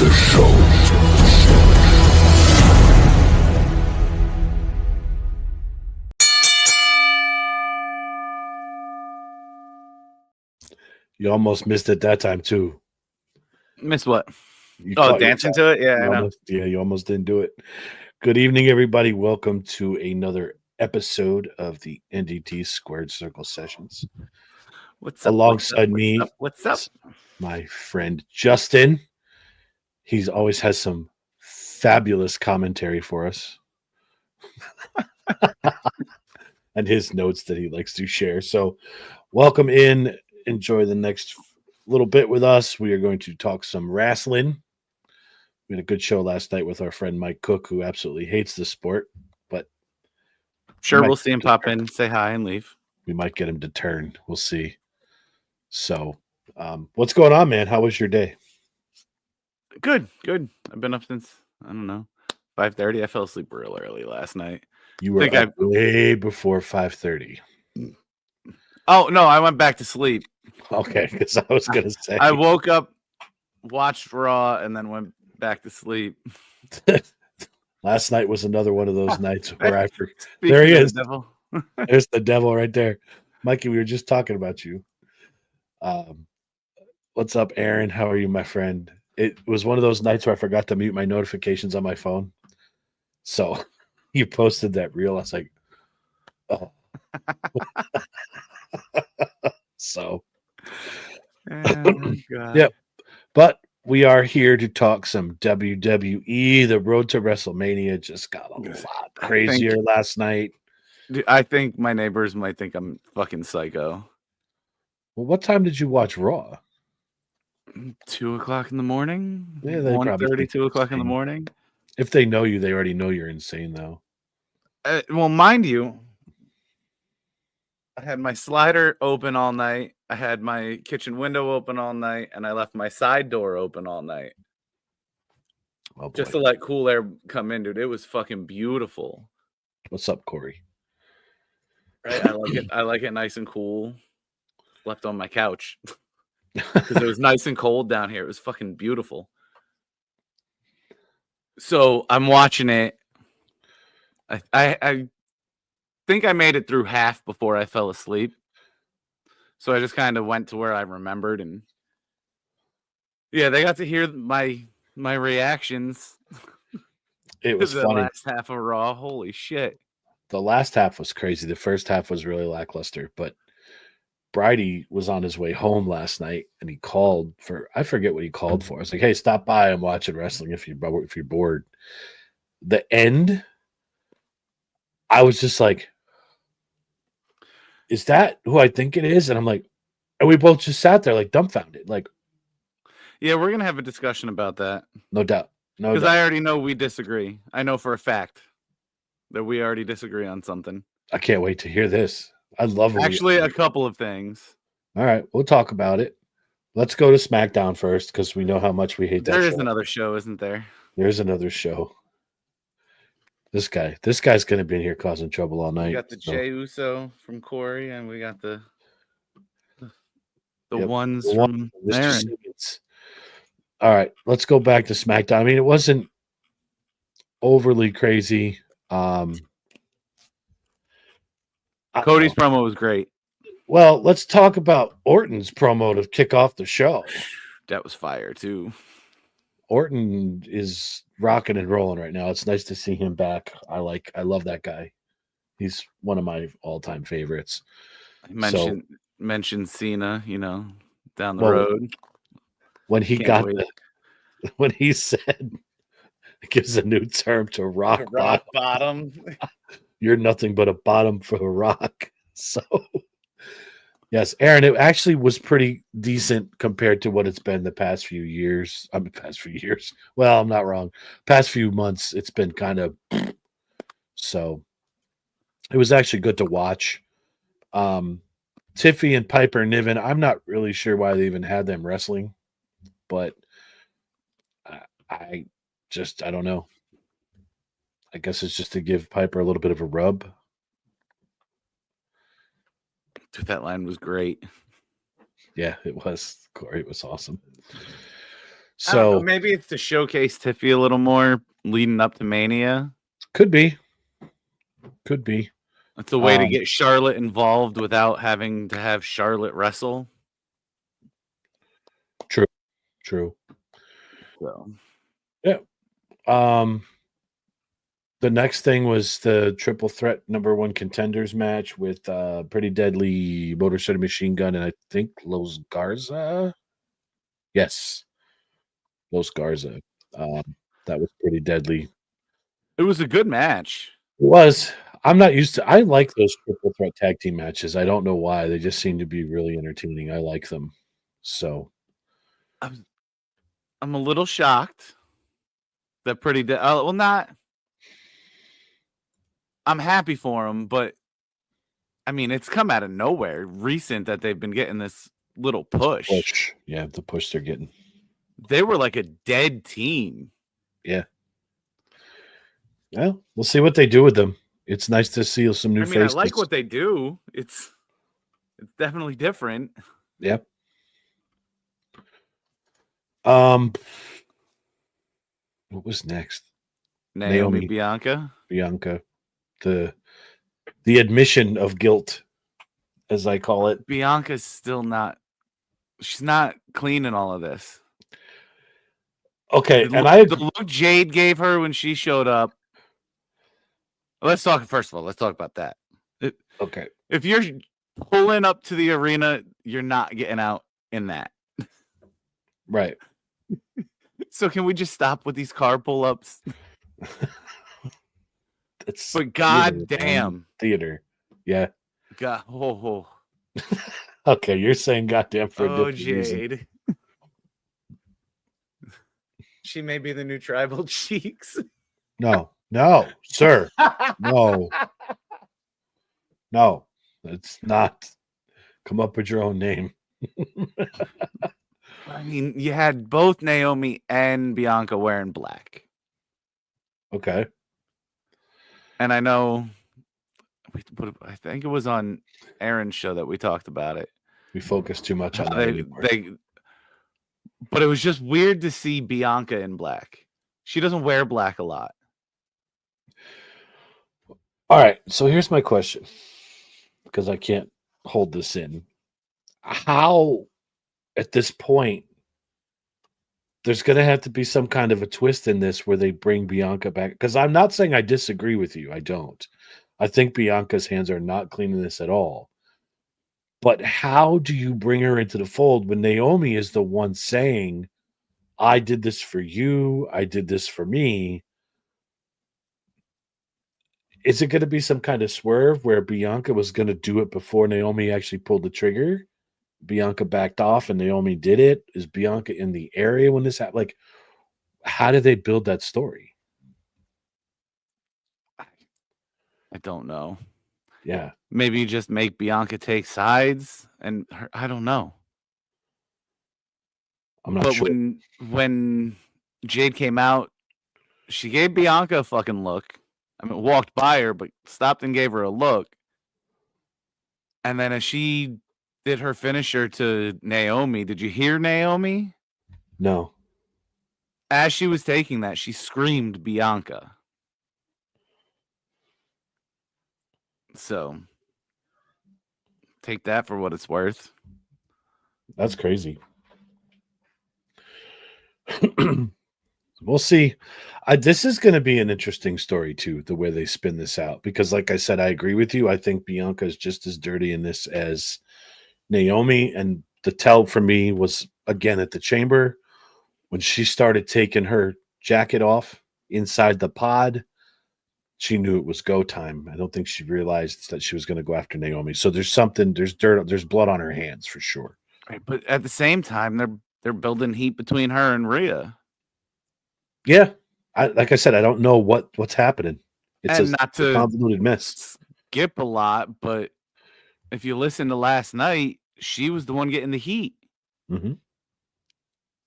the show. You almost missed it that time too. Miss what? You Oh, caught dancing yourself. to it? Yeah, I know. You almost didn't do it. Good evening, everybody. Welcome to another episode of the NDT Squared Circle Sessions. What's up? Alongside me, What's up? my friend Justin. He's always has some fabulous commentary for us. And his notes that he likes to share. So welcome in. Enjoy the next little bit with us. We are going to talk some wrestling. We had a good show last night with our friend Mike Cook, who absolutely hates the sport, but Sure, we'll see him pop in, say hi, and leave. We might get him to turn. We'll see. So, what's going on, man? How was your day? Good. I've been up since, I don't know, 5:30. I fell asleep real early last night. You were up way before 5:30. Oh, no, I went back to sleep. Okay, because I was going to say. I woke up, watched Raw, and then went back to sleep. Last night was another one of those nights where I forgot. Speaking There he of is. the devil. There's the devil right there. Mikey, we were just talking about you. What's up, Aaron? How are you, my friend? It was one of those nights where I forgot to mute my notifications on my phone. So you posted that reel. I was like, oh. So, yep. But we are here to talk some WWE. The road to WrestleMania just got a lot crazier last night. I think my neighbors might think I'm fucking psycho. Well, what time did you watch Raw? 2 o'clock in the morning? Yeah, they 1:30, 2 o'clock in the morning. If they know you, they already know you're insane, though. Well, mind you, I had my slider open all night. I had my kitchen window open all night, and I left my side door open all night. Oh, just to let cool air come in, dude. It was fucking beautiful. What's up, Corey? Right, I like it. I like it nice and cool. Slept on my couch because it was nice and cold down here. It was fucking beautiful. So I'm watching it. I think I made it through half before I fell asleep. So I just kind of went to where I remembered, and yeah, they got to hear my reactions. It was the funny. Last half of Raw. Holy shit. The last half was crazy. The first half was really lackluster, but Bridie was on his way home last night, and he called for, I forget what he called for. I was like, hey, stop by. I'm watching wrestling if you're bored. The end, I was just like, is that who I think it is? And I'm like, and we both just sat there like dumbfounded. Like, yeah, we're going to have a discussion about that. No doubt. Because I already know we disagree. I know for a fact that we already disagree on something. I can't wait to hear this. I love it. Actually, a couple of things. All right, we'll talk about it. Let's go to SmackDown first because we know how much we hate that show. There is another show, isn't there? There's another show. This guy's going to be in here causing trouble all night. We got the Jey Uso from Corey, and we got the ones from Aaron. All right, let's go back to SmackDown. I mean, it wasn't overly crazy. Cody's promo was great. Well, let's talk about Orton's promo to kick off the show. That was fire, too. Orton is rocking and rolling right now. It's nice to see him back. I love that guy. He's one of my all-time favorites. I mentioned Cena, down the road. When he when he said, gives a new term to rock bottom. You're nothing but a bottom for a rock. So, yes, Aaron, it actually was pretty decent compared to what it's been the past few years. Well, I'm not wrong. Past few months, it's been kind of so. It was actually good to watch. Tiffy and Piper Niven, I'm not really sure why they even had them wrestling, but I don't know. I guess it's just to give Piper a little bit of a rub. Dude, that line was great. Yeah, it was. Corey, it was awesome. I don't know. So Maybe it's to showcase Tiffy a little more leading up to Mania. could be. It's a way to get Charlotte involved without having to have Charlotte wrestle. True. So Yeah. The next thing was the triple threat #1 contenders match with Pretty Deadly, Motor City Machine Gun, and I think Los Garza. Yes, Los Garza. That was Pretty Deadly. it was a good match. It was. I'm not used to. I like those triple threat tag team matches. I don't know why. They just seem to be really entertaining. I like them. So I'm a little shocked that well, not. I'm happy for them, but I mean, it's come out of nowhere. Recent that they've been getting this little push. Yeah, the push they're getting. They were like a dead team. Yeah. Well, we'll see what they do with them. It's nice to see some new faces. I like what they do. It's definitely different. Yeah. What was next? Naomi Bianca. The admission of guilt, as I call it. Bianca's still not. She's not clean in all of this. Okay, the look Jade gave her when she showed up. First of all, let's talk about that. Okay. If you're pulling up to the arena, you're not getting out in that. Right. So can we just stop with these car pull-ups? But goddamn. Theater. Yeah. God. Oh. Okay, you're saying goddamn for a different Jade. reason. She may be the new Tribal Cheeks. No, sir. No, it's not. Come up with your own name. I mean, you had both Naomi and Bianca wearing black. Okay. And I know, I think it was on Aaron's show that we talked about it. We focus too much on that anymore. But it was just weird to see Bianca in black. She doesn't wear black a lot. All right, so here's my question, because I can't hold this in. How, at this point, there's going to have to be some kind of a twist in this where they bring Bianca back? Because I'm not saying I disagree with you. I don't. I think Bianca's hands are not clean in this at all. But how do you bring her into the fold when Naomi is the one saying, I did this for you, I did this for me? Is it going to be some kind of swerve where Bianca was going to do it before Naomi actually pulled the trigger? Bianca backed off and Naomi did it? Is Bianca in the area when this happened? Like, how do they build that story? I don't know. Yeah. Maybe you just make Bianca take sides, and I don't know. I'm not sure. When Jade came out, she gave Bianca a fucking look. I mean, walked by her, but stopped and gave her a look. And then as she did her finisher to Naomi, did you hear Naomi? No. As she was taking that, she screamed Bianca. So take that for what it's worth. That's crazy. We'll see. This is going to be an interesting story too, the way they spin this out, because like I said, I agree with you. I think Bianca is just as dirty in this as Naomi, and the tell for me was again at the Chamber when she started taking her jacket off inside the pod. She knew it was go time. I don't think she realized that she was going to go after Naomi. So there's dirt, there's blood on her hands for sure. Right, but at the same time, they're building heat between her and Rhea. Yeah, like I said, I don't know what's happening. It's not to convoluted mess. Skip a lot, but if you listen to last night, she was the one getting the heat. Mm-hmm.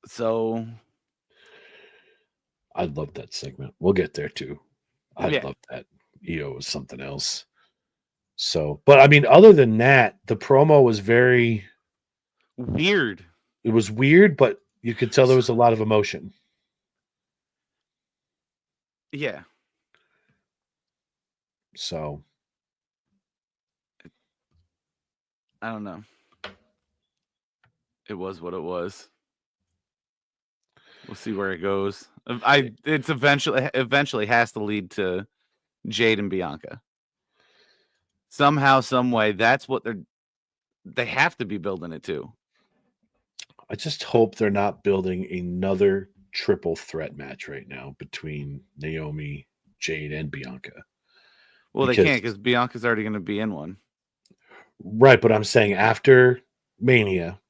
So I love that segment. We'll get there too. I Yeah. love that. EO was something else. So, but I mean, other than that, the promo was very weird. It was weird, but You could tell there was a lot of emotion. Yeah. So I don't know. It was what it was. We'll see where it goes. It's eventually has to lead to Jade and Bianca. Somehow, some way, that's what they have to be building it to. I just hope they're not building another triple threat match right now between Naomi, Jade, and Bianca. Well, they can't because Bianca's already going to be in one. Right, but I'm saying after Mania,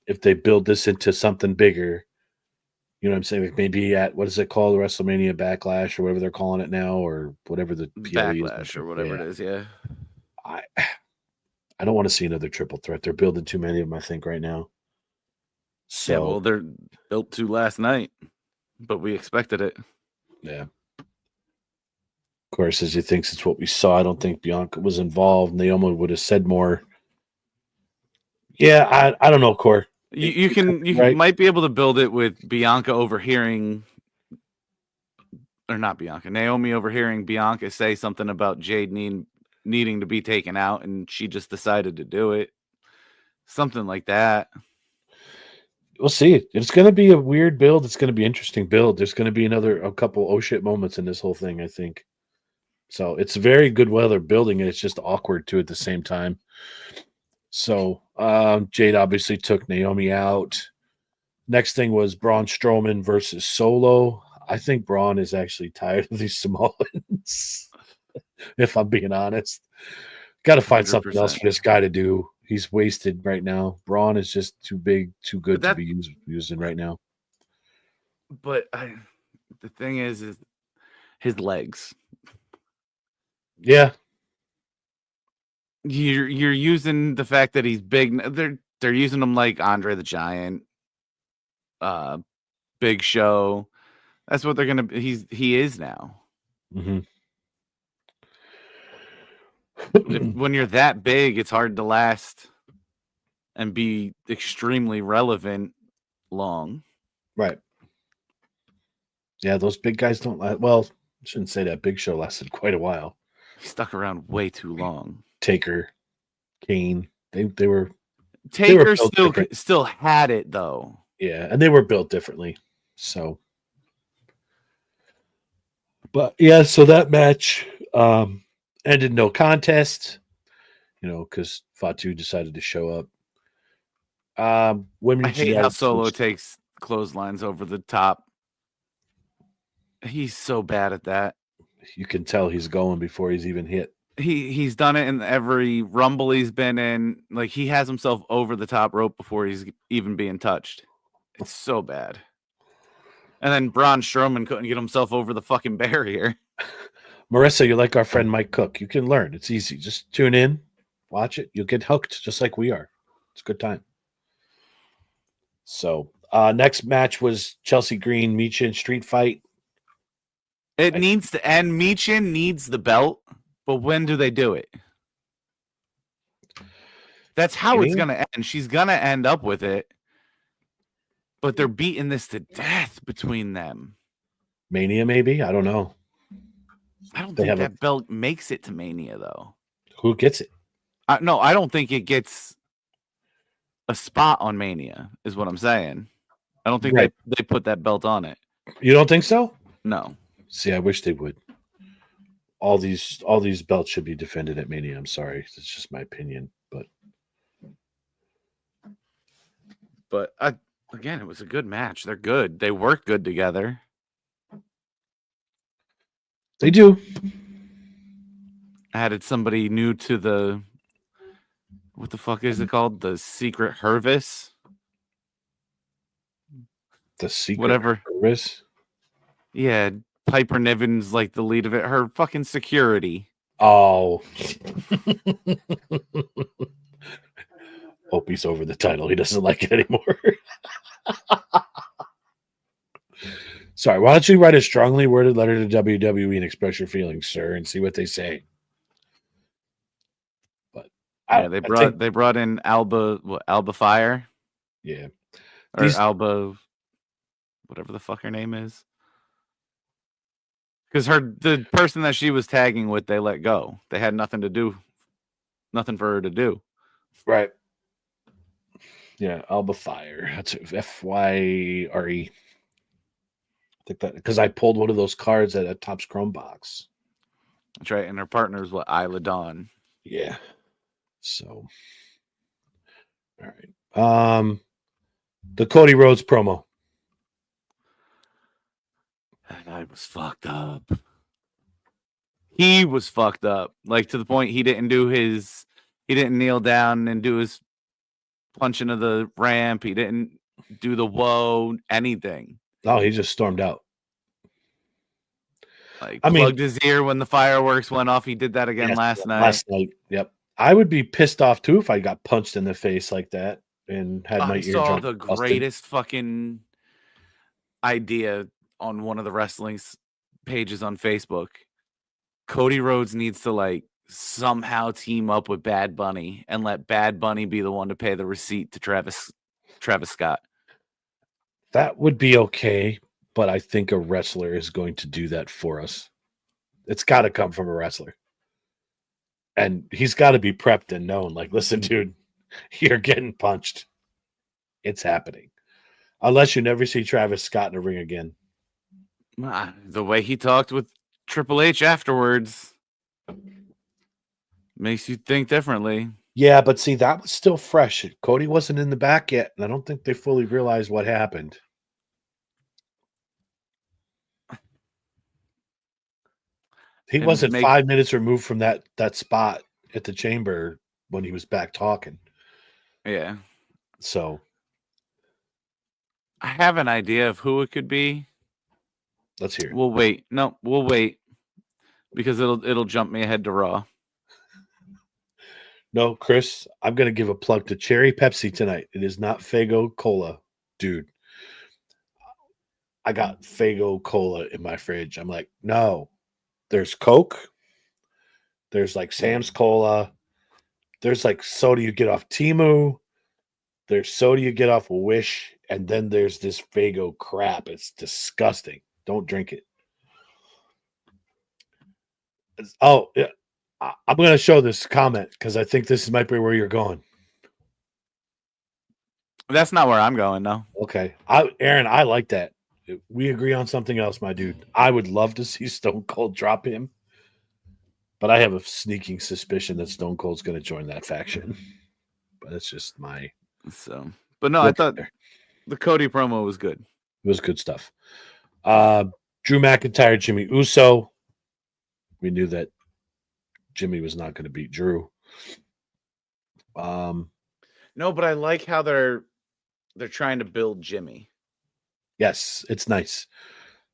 if they build this into something bigger, you know what I'm saying? Like maybe at what is it called, WrestleMania Backlash or whatever they're calling it now, or whatever the PLE Backlash or whatever it is. Yeah, I don't want to see another triple threat. They're building too many of them, I think, right now. So yeah. Well, they're built to last night, but we expected it. Yeah. Of course, as he thinks it's what we saw, I don't think Bianca was involved. Naomi would have said more. Yeah, I don't know, Core. You right? might be able to build it with Bianca overhearing, or not Bianca, Naomi overhearing Bianca say something about Jade needing to be taken out, and she just decided to do it. Something like that. We'll see. It's going to be a weird build. It's going to be an interesting build. There's going to be a couple oh shit moments in this whole thing, I think. So it's very good while they're building it. It's just awkward too at the same time. So Jade obviously took Naomi out. Next thing was Braun Strowman versus Solo. I think Braun is actually tired of these Samoans, if I'm being honest. Got to find 100%. something else for this guy to do. He's wasted right now. Braun is just too big, too good to be using right now. But the thing is his legs. Yeah. You're using the fact that he's big. They're using him like Andre the Giant, Big Show. That's what they're gonna. He is now. Mm-hmm. When you're that big, it's hard to last and be extremely relevant long. Right. Yeah, those big guys don't last. Well, I shouldn't say that. Big Show lasted quite a while. He stuck around way too long. Taker, Kane, they were. Taker still had it though. Yeah, and they were built differently. So, but yeah, so that match ended no contest. You know, because Fatu decided to show up. I hate how Solo takes clotheslines over the top. He's so bad at that. You can tell he's going before he's even hit. He's done it in every Rumble he's been in. Like he has himself over the top rope before he's even being touched. It's so bad. And then Braun Strowman couldn't get himself over the fucking barrier. Marissa, you're like our friend Mike Cook. You can learn. It's easy. Just tune in, watch it. You'll get hooked just like we are. It's a good time. So next match was Chelsea Green, Michin street fight. It needs to end. Michin needs the belt, but when do they do it? That's how it's going to end. She's going to end up with it, but they're beating this to death between them. Mania, maybe? I don't know. I don't think that belt makes it to Mania, though. Who gets it? No, I don't think it gets a spot on Mania, is what I'm saying. I don't think they put that belt on it. You don't think so? No. See, I wish they would. All these belts should be defended at Mania. I'm sorry. It's just my opinion. But again, it was a good match. They're good. They work good together. They do. Added somebody new to the, what the fuck is it called? The Secret Hervis? The Secret Hervis? Yeah, Piper Niven's like the lead of it. Her fucking security. Oh. Hope he's over the title. He doesn't like it anymore. Sorry, why don't you write a strongly worded letter to WWE and express your feelings, sir, and see what they say. But they brought in Alba Fire. Yeah. Or Alba whatever the fuck her name is. Because the person that she was tagging with, they let go. They had nothing for her to do. Right. Yeah, Alba Fire. That's FYRE. I think that because I pulled one of those cards at a Topps Chrome box. That's right. And her partner is Isla Dawn. Yeah. So, all right. The Cody Rhodes promo. That guy was fucked up. He was fucked up, like to the point he didn't kneel down and do his punch into the ramp. He didn't do the whoa, anything. Oh, he just stormed out. Like plugged his ear when the fireworks went off. He did that again last night. Yep. I would be pissed off too if I got punched in the face like that and had my I eardrum saw the busted. greatest fucking idea on one of the wrestling pages on Facebook. Cody Rhodes needs to like somehow team up with Bad Bunny and let Bad Bunny be the one to pay the receipt to Travis Scott. That would be okay, but I think a wrestler is going to do that for us. It's got to come from a wrestler. And he's got to be prepped and known. Like, listen, dude, you're getting punched. It's happening. Unless you never see Travis Scott in a ring again. The way he talked with Triple H afterwards makes you think differently. Yeah, but see, that was still fresh. Cody wasn't in the back yet, and I don't think they fully realized what happened. He wasn't 5 minutes removed from that spot at the chamber when he was back talking. Yeah. So I have an idea of who it could be. Let's hear it. We'll wait. No, we'll wait because it'll jump me ahead to Raw. No, Chris, I'm going to give a plug to Cherry Pepsi tonight. It is not Faygo Cola, dude. I got Faygo Cola in my fridge. I'm like, no. There's Coke. There's like Sam's Cola. There's like soda you get off Temu. There's soda you get off Wish. And then there's this Faygo crap. It's disgusting. Don't drink it. Oh, yeah. I'm going to show this comment because I think this might be where you're going. That's not where I'm going, though. Okay. Aaron, I like that. We agree on something else, my dude. I would love to see Stone Cold drop him, but I have a sneaking suspicion that Stone Cold's going to join that faction. But it's just my... So, but no, I thought the Cody promo was good. It was good stuff. Drew McIntyre, Jimmy Uso. We knew that Jimmy was not going to beat Drew. No, but I like how they're trying to build Jimmy. Yes, it's nice.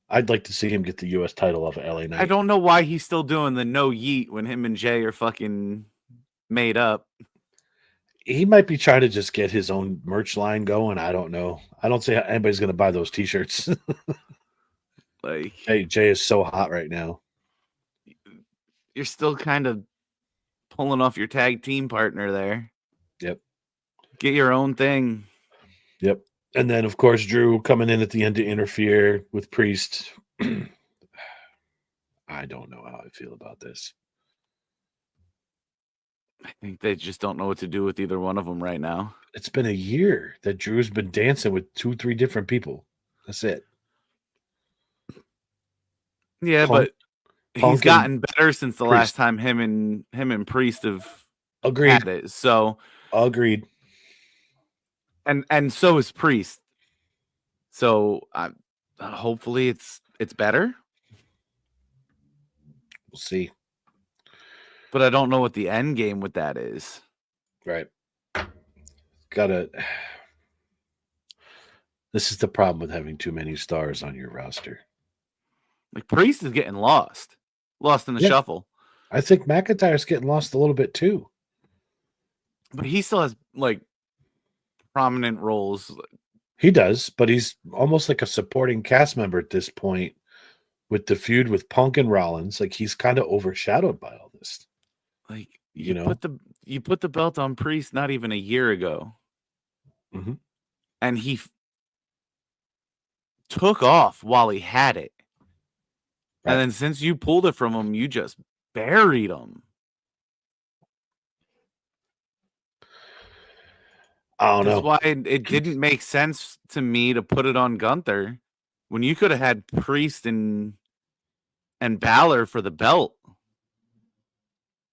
I'd like to see him get the U.S. title off of LA Knight. I don't know why he's still doing the no yeet when him and Jay are fucking made up. He might be trying to just get his own merch line going. I don't know. I don't see how anybody's going to buy those T-shirts. Like, hey, Jay is so hot right now. You're still kind of pulling off your tag team partner there. Yep. Get your own thing. Yep. And then, of course, Drew coming in at the end to interfere with Priest. I don't know how I feel about this. I think they just don't know what to do with either one of them right now. It's been a year that Drew's been dancing with 2-3 different people. That's it. Yeah, but he's gotten better since the last time him and Priest have had it. So agreed. And so is Priest. So hopefully it's better. We'll see. But I don't know what the end game with that is. Right. This is the problem with having too many stars on your roster. Like Priest is getting lost in the shuffle. I think McIntyre's getting lost a little bit too. But he still has like prominent roles. He does, but he's almost like a supporting cast member at this point with the feud with Punk and Rollins. Like he's kind of overshadowed by all this. Like you put the belt on Priest not even a year ago. Mm-hmm. And he took off while he had it. Right. And then since you pulled it from him, you just buried him. I don't That's know. why it didn't make sense to me to put it on Gunther when you could have had Priest and Balor for the belt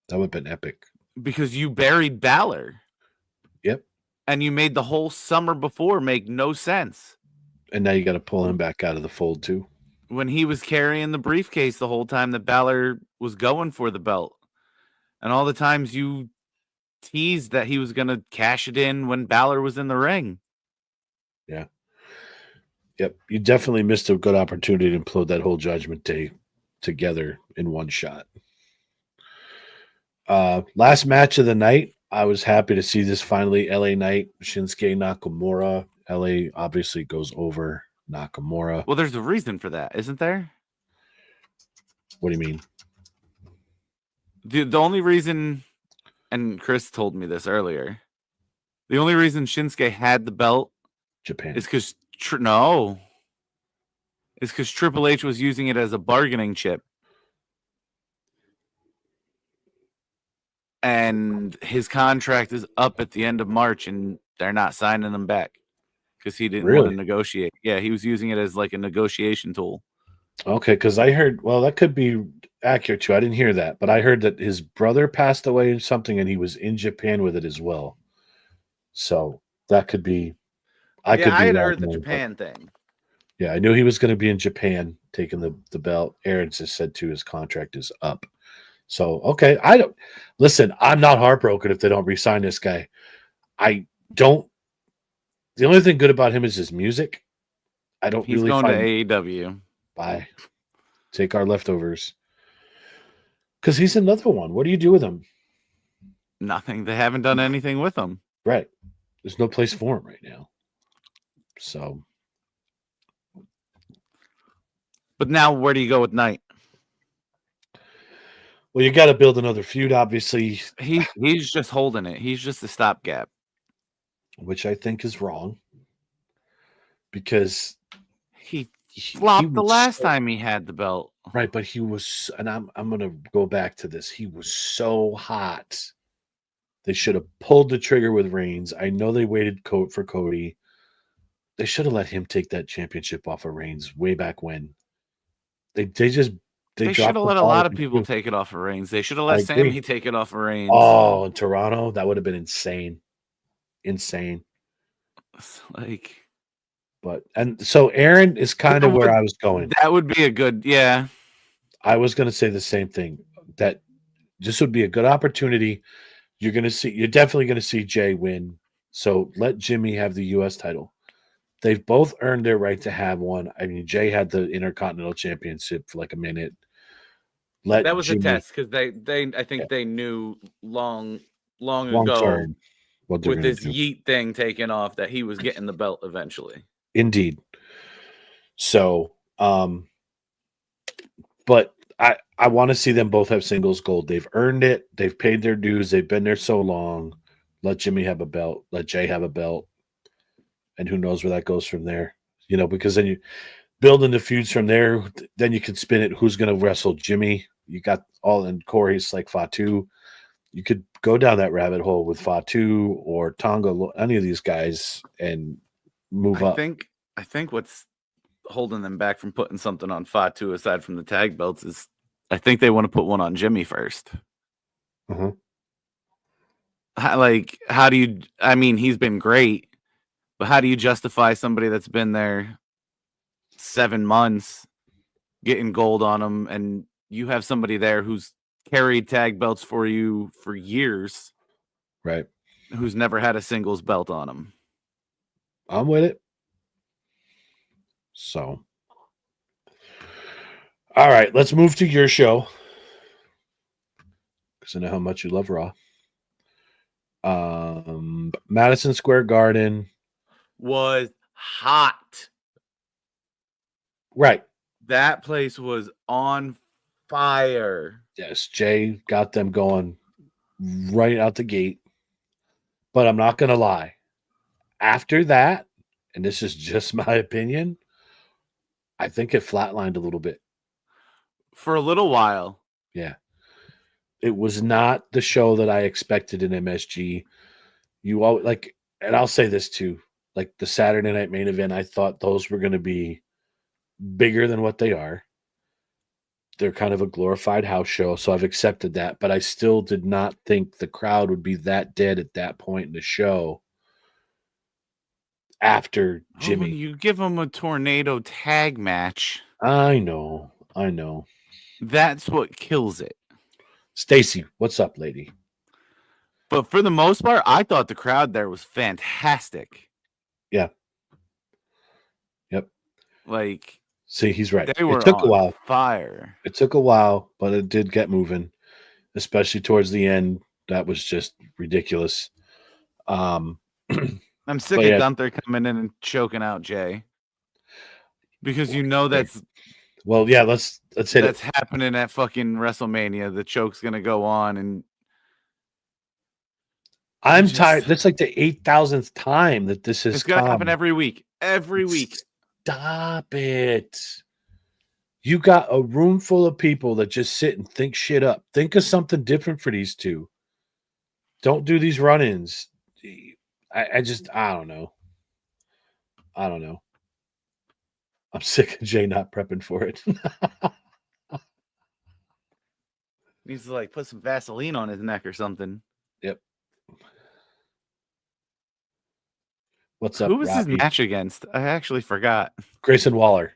That would have been epic. because you buried Balor. Yep. And you made the whole summer before make no sense. And now you got to pull him back out of the fold too. When he was carrying the briefcase the whole time that Balor was going for the belt. And all the times you teased that he was going to cash it in when Balor was in the ring. Yeah. Yep. You definitely missed a good opportunity to implode that whole Judgment Day together in one shot. Last match of the night, I was happy to see this finally. LA Knight, Shinsuke Nakamura. LA obviously goes over Nakamura. Well, there's a reason for that, isn't there? What do you mean? The only reason, and Chris told me this earlier, the only reason Shinsuke had the belt Japan. is because Triple H was using it as a bargaining chip. And his contract is up at the end of March, and they're not signing him back because he didn't want to negotiate. Yeah, he was using it as like a negotiation tool. Okay, because I heard, well, that could be accurate too. I didn't hear that, but I heard that his brother passed away or something, and he was in Japan with it as well. So that could be. I had heard the Japan thing. Yeah, I knew he was going to be in Japan taking the belt. Aaron just said too his contract is up. So okay, I don't listen. I'm not heartbroken if they don't re-sign this guy. I don't. The only thing good about him is his music. I don't He's really going find to AEW. Bye. Take our leftovers. Because he's another one. What do you do with him? Nothing. They haven't done anything with him. Right. There's no place for him right now. So. But now, where do you go with Knight? Well, you got to build another feud, obviously. He's just holding it. He's just a stopgap. Which I think is wrong. Because he flopped the last time he had the belt. Right, but he was, and I'm going to go back to this. He was so hot. They should have pulled the trigger with Reigns. I know they waited for Cody. They should have let him take that championship off of Reigns way back when. They should have let a lot of people take it off of Reigns. They should have let Sammy take it off of Reigns. Oh, in Toronto, that would have been insane. Insane. And so Aaron is kind of where I was going. That would be a good, yeah. I was going to say the same thing. That this would be a good opportunity. You're definitely going to see Jay win. So let Jimmy have the U.S. title. They've both earned their right to have one. I mean, Jay had the Intercontinental Championship for like a minute. That was Jimmy, a test because I think they knew long ago term, with this Yeet thing taken off that he was getting the belt eventually. Indeed. So, but I want to see them both have singles gold. They've earned it. They've paid their dues. They've been there so long. Let Jimmy have a belt. Let Jay have a belt. And who knows where that goes from there, because then you building the feuds from there. Then you can spin it. Who's going to wrestle Jimmy? You got and Corey's like Fatu. You could go down that rabbit hole with Fatu or Tonga, any of these guys, and move up. I think what's holding them back from putting something on Fatu aside from the tag belts is I think they want to put one on Jimmy first. Uh-huh. How do you? I mean, he's been great. But how do you justify somebody that's been there 7 months getting gold on them and you have somebody there who's carried tag belts for you for years, right? Who's never had a singles belt on him? I'm with it. So, all right, let's move to your show because I know how much you love Raw. Madison Square Garden was hot. Right. That place was on fire. Yes, Jay got them going right out the gate. But I'm not going to lie. After that, and this is just my opinion, I think it flatlined a little bit. For a little while. Yeah. It was not the show that I expected in MSG. You all like, and I'll say this too. Like the Saturday night main event, I thought those were going to be bigger than what they are. They're kind of a glorified house show, so I've accepted that. But I still did not think the crowd would be that dead at that point in the show after Oh, when Jimmy. you give them a tornado tag match, I know. that's what kills it. Stacy, what's up, lady? But for the most part, I thought the crowd there was fantastic. Yeah. Yep. Like, see, he's right. they were It took a on while. fire. It took a while, but it did get moving, especially towards the end. That was just ridiculous. I'm sick But of yeah. Gunther coming in and choking out Jay. Because you know that's Well, yeah, let's hit that's it. happening at fucking WrestleMania. The choke's gonna go on, and I'm just- tired. That's like the 8,000th time that this has it's gonna come. happen every week. Every week. Stop it. You got a room full of people that just sit and think shit up. Think of something different for these two. Don't do these run-ins. I don't know. I don't know. I'm sick of Jay not prepping for it. Needs to like put some Vaseline on his neck or something. Yep. What's up, Who was his Robbie? match against? I actually forgot. Grayson Waller.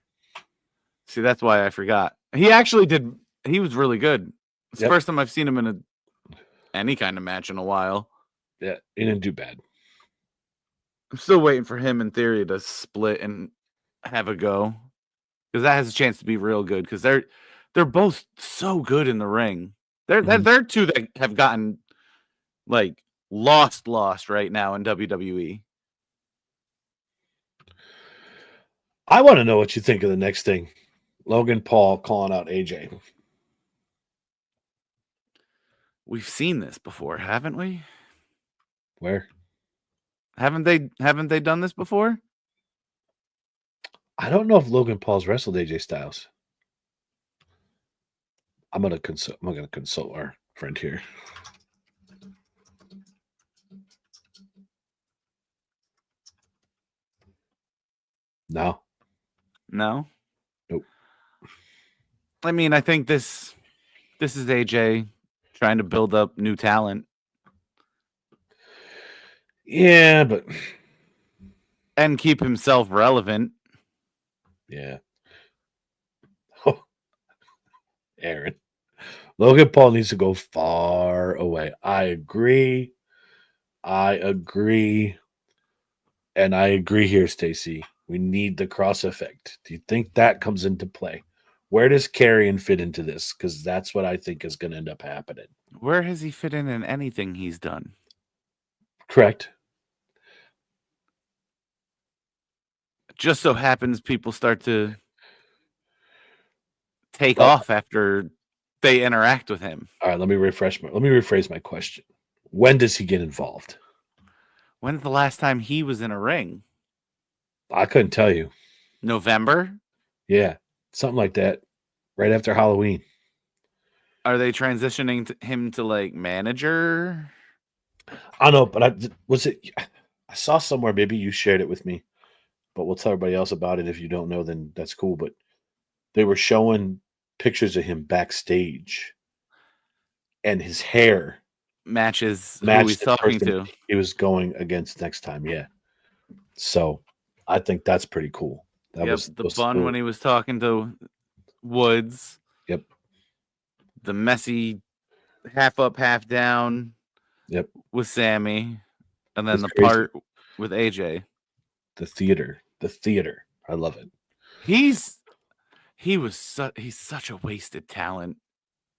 See, that's why I forgot. He actually did. He was really good. It's the Yep. first time I've seen him in any kind of match in a while. Yeah, he didn't do bad. I'm still waiting for him in theory to split and have a go, because that has a chance to be real good. Because they're both so good in the ring. They're two that have gotten like lost right now in WWE. I want to know what you think of the next thing. Logan Paul calling out AJ. We've seen this before, haven't we? Where? Haven't they done this before? I don't know if Logan Paul's wrestled AJ Styles. I'm gonna consult our friend here. No. No. Nope. I mean, I think this is AJ trying to build up new talent. Yeah, but and keep himself relevant. Yeah. Aaron. Logan Paul needs to go far away. I agree. And I agree here, Stacy. We need the cross effect. Do you think that comes into play? Where does Carrion fit into this? Because that's what I think is going to end up happening. Where has he fit in anything he's done? Correct. Just so happens people start to take off after they interact with him. All right, let me rephrase my question. When does he get involved? When's the last time he was in a ring? I couldn't tell you. November? Yeah, something like that. Right after Halloween. Are they transitioning him to like manager? I don't know, but I saw somewhere, maybe you shared it with me, but we'll tell everybody else about it. If you don't know, then that's cool. But they were showing pictures of him backstage, and his hair matches who matched he's the talking person to. he was going against next time. Yeah. So I think that's pretty cool. That was the bun when he was talking to Woods. Yep. The messy half up, half down. Yep. With Sammy. And then It's the crazy. part with AJ. The theater. I love it. He's such a wasted talent.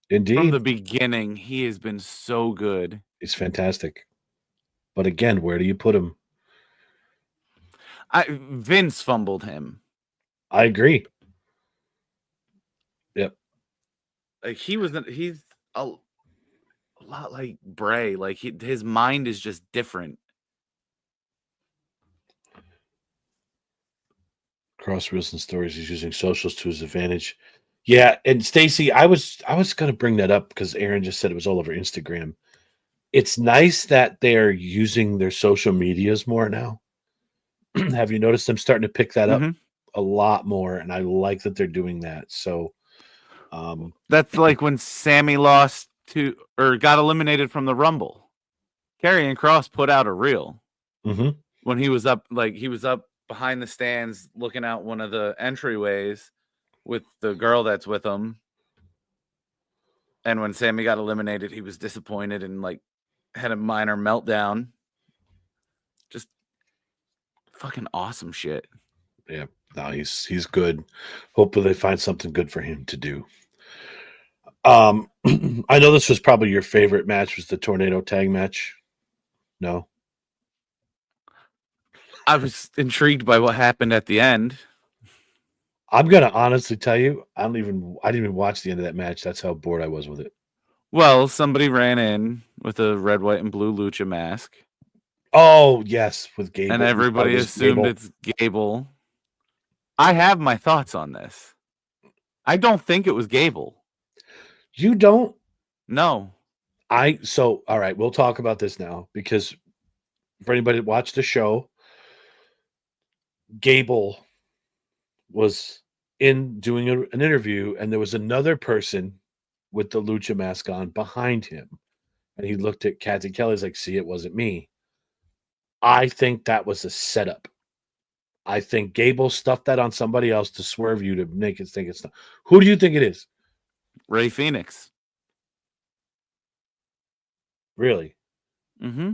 Indeed. From the beginning, he has been so good. He's fantastic. But again, where do you put him? Vince fumbled him. I agree. Yep. Like he's a lot like Bray. Like his mind is just different. Cross reels and stories. He's using socials to his advantage. Yeah, and Stacy, I was going to bring that up because Aaron just said it was all over Instagram. It's nice that they're using their social medias more now. Have you noticed them starting to pick that up a lot more? And I like that they're doing that. So that's like when Sammy lost to or got eliminated from the Rumble. Karrion Kross put out a reel when he was up, like he was up behind the stands looking out one of the entryways with the girl that's with him. And when Sammy got eliminated, he was disappointed and like had a minor meltdown. Just fucking awesome shit. Yeah, no, he's good. Hopefully they find something good for him to do. I know this was probably your favorite match, was the tornado tag match. No. I was intrigued by what happened at the end. I'm gonna honestly tell you, I didn't even watch the end of that match. That's how bored I was with it. Well, somebody ran in with a red, white, and blue lucha mask. Oh, yes, with Gable. And everybody assumed it's Gable. I have my thoughts on this. I don't think it was Gable. You don't? No. All right, we'll talk about this now because for anybody that watched the show, Gable was in doing an interview and there was another person with the lucha mask on behind him. And he looked at Kathy Kelly's like, see, it wasn't me. I think that was a setup. I think Gable stuffed that on somebody else to swerve you to make it think it's not. Who do you think it is? Ray Phoenix. Really? Mm-hmm.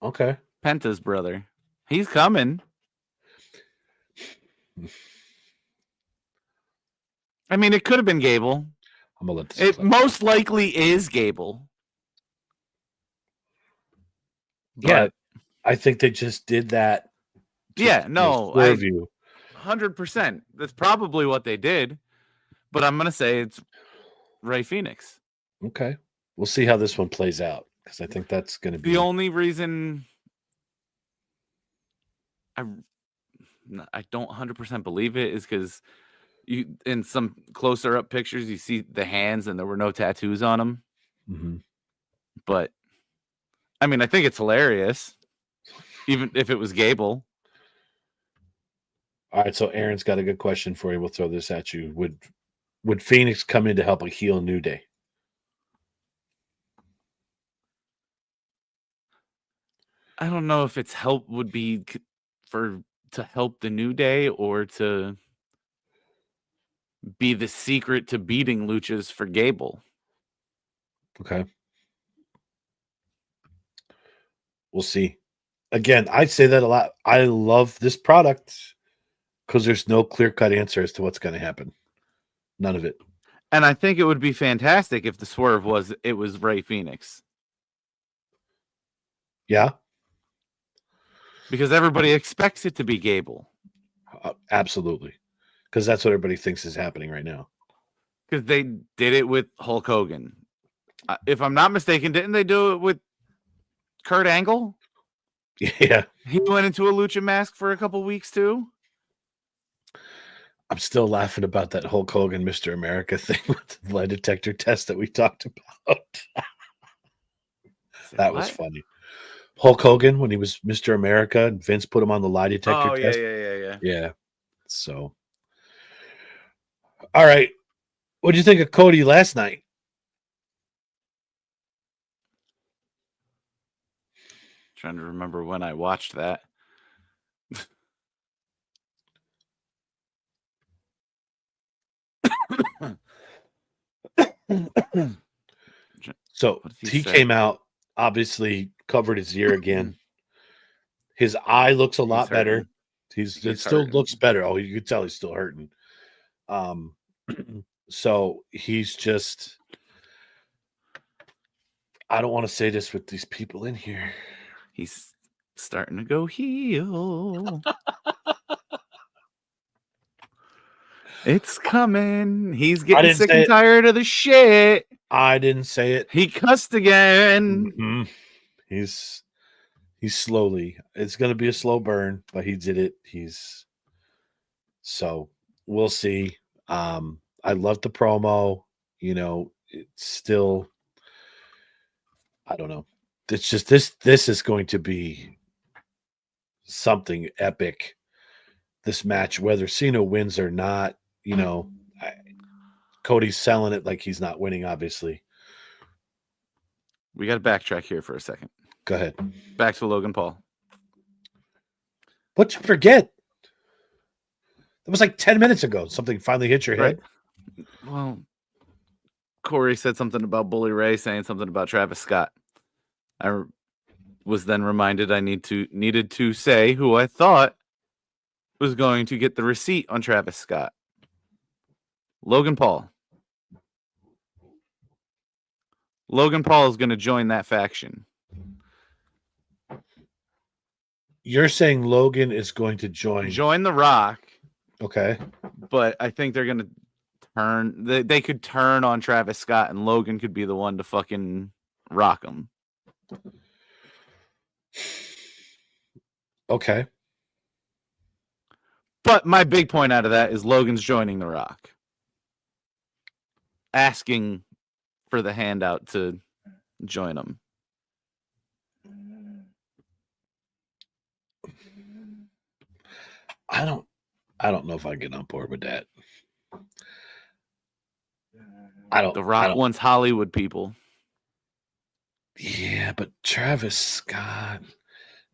Okay. Penta's brother. He's coming. I mean, it could have been Gable. I'm gonna let this It most likely is Gable. Yeah, I think they just did that. Yeah, no, swerve you. 100%. That's probably what they did. But I'm gonna say it's Ray Phoenix. Okay, we'll see how this one plays out because I think that's going to be the only reason I don't 100% believe it is because you in some closer up pictures you see the hands and there were no tattoos on them. Mm-hmm. But I mean, I think it's hilarious, even if it was Gable. All right, so Aaron's got a good question for you. We'll throw this at you. Would Phoenix come in to help a heel New Day? I don't know if its help would be to help the New Day or to be the secret to beating Luchas for Gable. Okay. We'll see. Again, I say that a lot. I love this product because there's no clear-cut answer as to what's going to happen. None of it. And I think it would be fantastic if the swerve was Ray Phoenix. Yeah. Because everybody expects it to be Gable. Absolutely. Because that's what everybody thinks is happening right now. Because they did it with Hulk Hogan. If I'm not mistaken, didn't they do it with Kurt Angle? Yeah. He went into a lucha mask for a couple weeks too. I'm still laughing about that Hulk Hogan Mr. America thing with the lie detector test that we talked about. That was funny. Hulk Hogan, when he was Mr. America, and Vince put him on the lie detector test. Yeah. So, all right. What did you think of Cody last night? Trying to remember when I watched that. So he came out, obviously covered his ear again. His eye looks a lot better. It still looks better. Oh, you could tell he's still hurting. So he's just, I don't want to say this with these people in here. He's starting to go heel. It's coming. He's getting sick and tired of the shit. I didn't say it. He cussed again. Mm-hmm. He's slowly. It's going to be a slow burn, but he did it. He's So we'll see. I love the promo. It's still, I don't know. It's just this is going to be something epic. This match, whether Cena wins or not, I, Cody's selling it like he's not winning, obviously. We got to backtrack here for a second. Go ahead. Back to Logan Paul. What'd you forget? It was like 10 minutes ago. Something finally hit your head. Well, Corey said something about Bully Ray saying something about Travis Scott. I was then reminded I needed to say who I thought was going to get the receipt on Travis Scott. Logan Paul. Logan Paul is going to join that faction. You're saying Logan is going to join The Rock. Okay. But I think they're going to turn. They could turn on Travis Scott, and Logan could be the one to fucking rock him. Okay. But my big point out of that is Logan's joining The Rock. Asking for the handout to join him. I don't know if I get on board with that. The Rock wants Hollywood people. Yeah, but Travis Scott.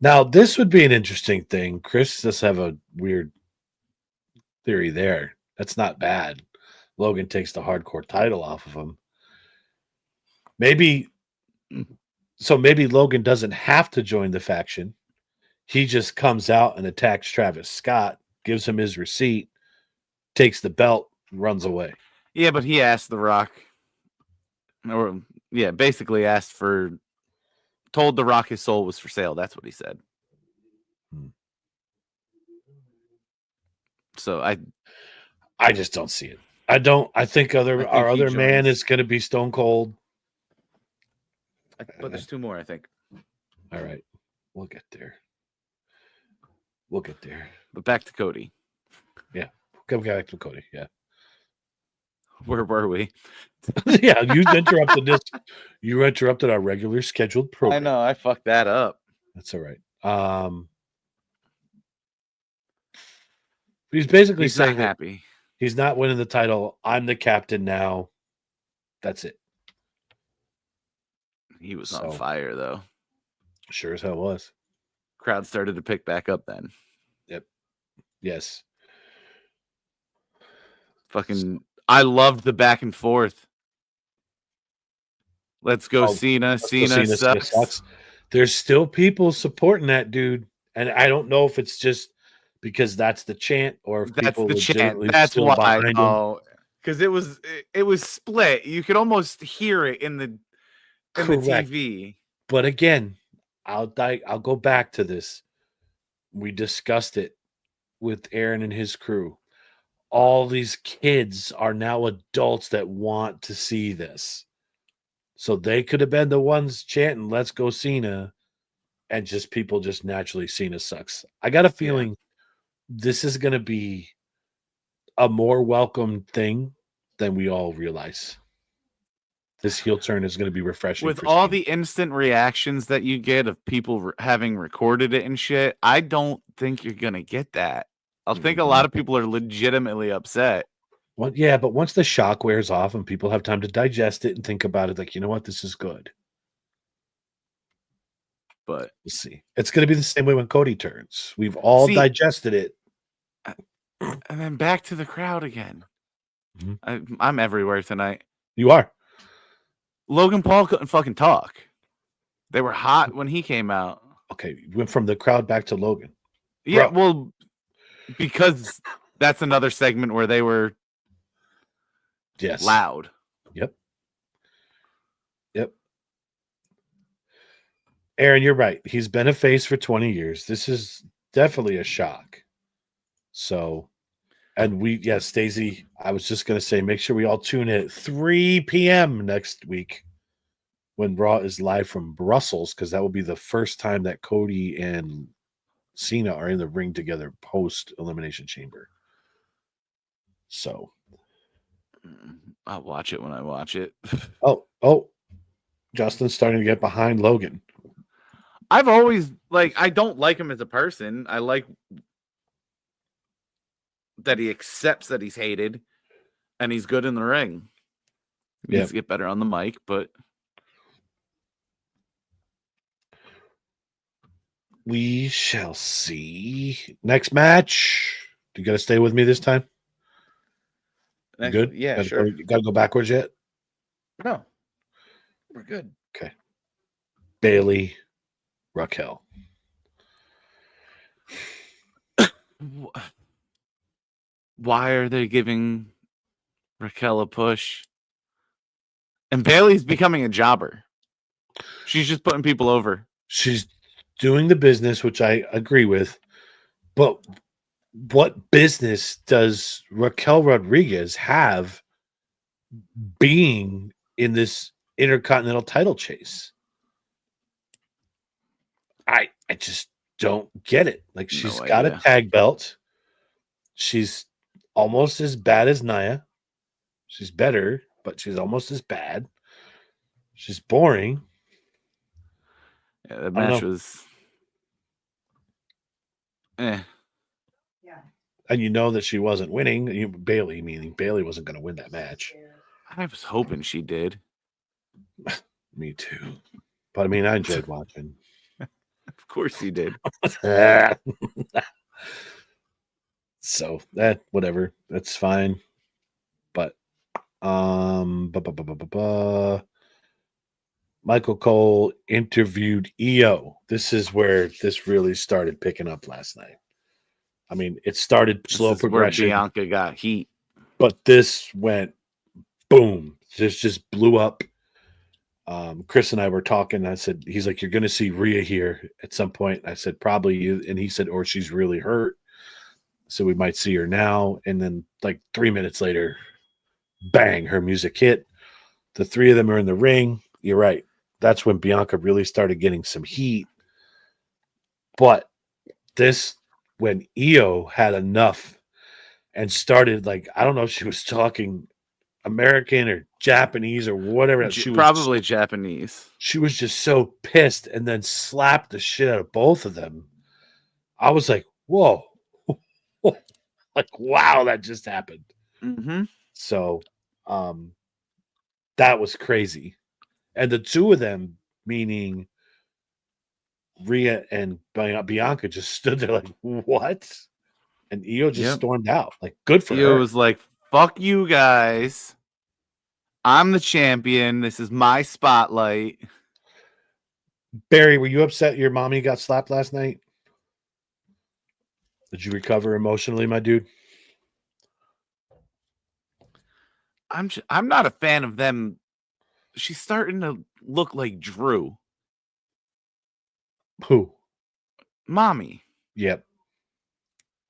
Now, this would be an interesting thing. Chris does have a weird theory there. That's not bad. Logan takes the hardcore title off of him. Maybe Logan doesn't have to join the faction. He just comes out and attacks Travis Scott, gives him his receipt, takes the belt, runs away. Yeah, but he asked The Rock, basically told The Rock his soul was for sale. That's what he said. So I just don't see it. I think our other man is going to be Stone Cold. But there's two more, I think. All right. We'll get there. But back to Cody. Yeah. Come back to Cody. Yeah. Where were we? Yeah, you interrupted this. You interrupted our regular scheduled program. I know. I fucked that up. That's all right. He's basically saying not happy. He's not winning the title. I'm the captain now. That's it. He was on fire, though. Sure as hell was. Crowd started to pick back up then. Yep. Yes. I loved the back and forth. Let's go, Cena. Cena sucks. There's still people supporting that dude. And I don't know if it's just because that's the chant or if that's people the chant. That's why. Because it was split. You could almost hear it in the TV. But again, I'll go back to this. We discussed it with Aaron and his crew. All these kids are now adults that want to see this. So they could have been the ones chanting, "Let's go Cena," and just people just naturally Cena sucks. I got a feeling this is going to be a more welcome thing than we all realize. This heel turn is going to be refreshing. With all the instant reactions that you get of people having recorded it and shit, I don't think you're going to get that. I think a lot of people are legitimately upset. Well, yeah, but once the shock wears off and people have time to digest it and think about it, like, you know what, this is good. But we'll see. It's going to be the same way when Cody turns. We've all digested it. And then back to the crowd again. Mm-hmm. I'm everywhere tonight. You are. Logan Paul couldn't fucking talk. They were hot when he came out. Okay, went from the crowd back to Logan. Yeah, well, because that's another segment where they were loud. Yep. Aaron, you're right. He's been a face for 20 years. This is definitely a shock. So, and Stacey, I was just going to say, make sure we all tune in at 3 p.m. next week when Raw is live from Brussels, because that will be the first time that Cody and Cena are in the ring together post Elimination Chamber. So, I'll watch it when I watch it. oh, Justin's starting to get behind Logan. I've always I don't like him as a person. I like that he accepts that he's hated and he's good in the ring. He needs to get better on the mic, but we shall see. Next match. You got to stay with me this time? Good? Yeah, sure. You got to go backwards yet? No. We're good. Okay. Bailey, Raquel. Why are they giving Raquel a push? And Bailey's becoming a jobber. She's just putting people over. She's doing the business, which I agree with. But what business does Raquel Rodriguez have being in this Intercontinental title chase? I just don't get it. Like, she's got a tag belt. She's almost as bad as Nia. She's better, but she's almost as bad. She's boring. Yeah, the match was Yeah. And you know that she wasn't winning. Bailey wasn't going to win that match. I was hoping she did. Me too. But I mean, I enjoyed watching. Of course you did. So whatever. That's fine. But Michael Cole interviewed EO. This is where this really started picking up last night. I mean, it started slow progression. Where Bianca got heat. But this went boom. This just blew up. Chris and I were talking. I said, he's like, you're going to see Rhea here at some point. I said, probably you. And he said, or she's really hurt. So we might see her now. And then 3 minutes later, bang, her music hit. The three of them are in the ring. You're right. That's when Bianca really started getting some heat. But when EO had enough and started, I don't know if she was talking American or Japanese or whatever. She probably Japanese. She was just so pissed and then slapped the shit out of both of them. I was like, whoa. Wow, that just happened. Mm-hmm. So that was crazy. And the two of them, meaning Rhea and Bianca, just stood there like, what? And EO just stormed out. Good for her. EO was like, fuck you guys. I'm the champion. This is my spotlight. Barry, were you upset your mommy got slapped last night? Did you recover emotionally, my dude? I'm not a fan of them. She's starting to look like Drew. Who? Mommy. Yep.